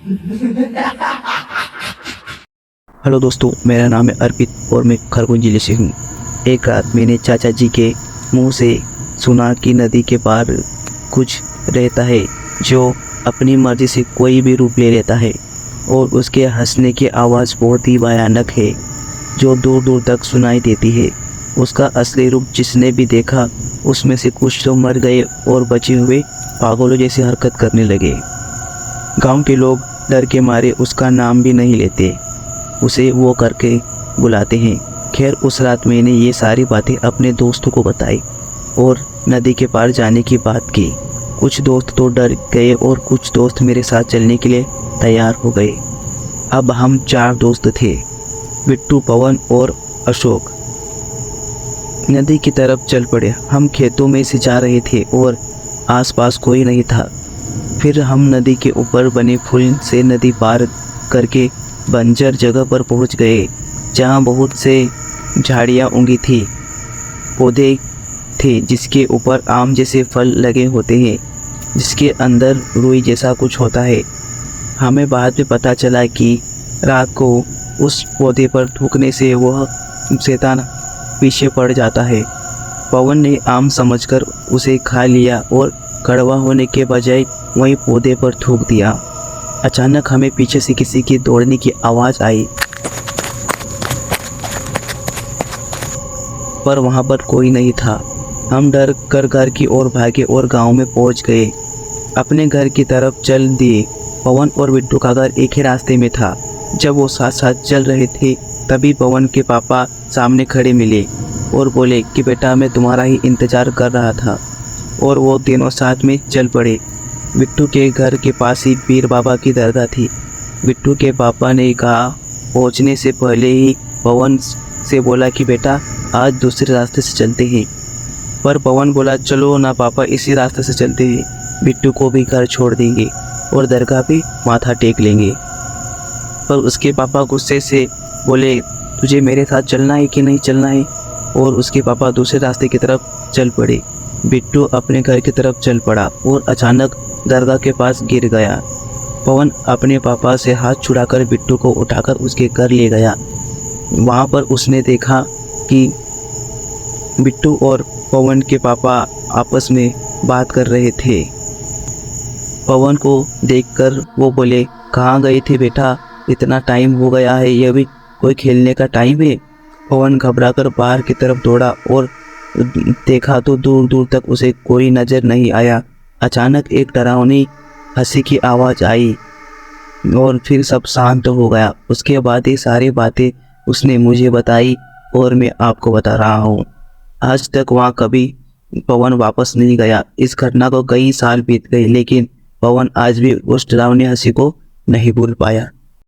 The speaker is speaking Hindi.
हेलो दोस्तों, मेरा नाम है अर्पित और मैं खरगोन जिले से हूँ। एक रात मैंने चाचा जी के मुंह से सुना कि नदी के पार कुछ रहता है जो अपनी मर्जी से कोई भी रूप ले लेता है और उसके हंसने की आवाज़ बहुत ही भयानक है जो दूर दूर तक सुनाई देती है। उसका असली रूप जिसने भी देखा उसमें से कुछ तो मर गए और बचे हुए पागलों जैसी हरकत करने लगे। गांव के लोग डर के मारे उसका नाम भी नहीं लेते, उसे वो करके बुलाते हैं। खैर, उस रात मैंने ये सारी बातें अपने दोस्तों को बताई और नदी के पार जाने की बात की। कुछ दोस्त तो डर गए और कुछ दोस्त मेरे साथ चलने के लिए तैयार हो गए। अब हम 4 दोस्त थे, बिट्टू, पवन और अशोक। नदी की तरफ चल पड़े। हम खेतों में से जा रहे थे और आसपास कोई नहीं था। फिर हम नदी के ऊपर बने पुल से नदी पार करके बंजर जगह पर पहुंच गए जहां बहुत से झाड़ियां उगी थी, पौधे थे जिसके ऊपर आम जैसे फल लगे होते हैं, जिसके अंदर रुई जैसा कुछ होता है। हमें बाद में पता चला कि रात को उस पौधे पर थूकने से वह शैतान पीछे पड़ जाता है। पवन ने आम समझकर उसे खा लिया और कड़वा होने के बजाय वहीं पौधे पर थूक दिया। अचानक हमें पीछे से किसी की दौड़ने की आवाज़ आई, पर वहाँ पर कोई नहीं था। हम डर कर घर की ओर भागे और गांव में पहुँच गए। अपने घर की तरफ चल दिए। पवन और बिट्टू का घर एक ही रास्ते में था। जब वो साथ साथ चल रहे थे तभी पवन के पापा सामने खड़े मिले और बोले कि बेटा, मैं तुम्हारा ही इंतज़ार कर रहा था। और वो तीनों साथ में चल पड़े। बिट्टू के घर के पास ही पीर बाबा की दरगाह थी। बिट्टू के पापा ने कहा पहुंचने से पहले ही पवन से बोला कि बेटा, आज दूसरे रास्ते से चलते हैं। पर पवन बोला चलो ना पापा, इसी रास्ते से चलते हैं। बिट्टू को भी घर छोड़ देंगे और दरगाह पे माथा टेक लेंगे। पर उसके पापा गुस्से से बोले तुझे मेरे साथ चलना है कि नहीं चलना है, और उसके पापा दूसरे रास्ते की तरफ चल पड़े। बिट्टू अपने घर की तरफ चल पड़ा और अचानक दरगाह के पास गिर गया। पवन अपने पापा से हाथ छुड़ाकर बिट्टू को उठाकर उसके घर ले गया। वहाँ पर उसने देखा कि बिट्टू और पवन के पापा आपस में बात कर रहे थे। पवन को देखकर वो बोले कहाँ गए थे बेटा, इतना टाइम हो गया है, यह भी कोई खेलने का टाइम है। पवन घबराकर बाहर की तरफ दौड़ा और देखा तो दूर दूर तक उसे कोई नज़र नहीं आया। अचानक एक डरावनी हंसी की आवाज़ आई और फिर सब शांत हो गया। उसके बाद ये सारी बातें उसने मुझे बताई और मैं आपको बता रहा हूँ। आज तक वहाँ कभी पवन वापस नहीं गया। इस घटना को कई साल बीत गए लेकिन पवन आज भी उस डरावनी हंसी को नहीं भूल पाया।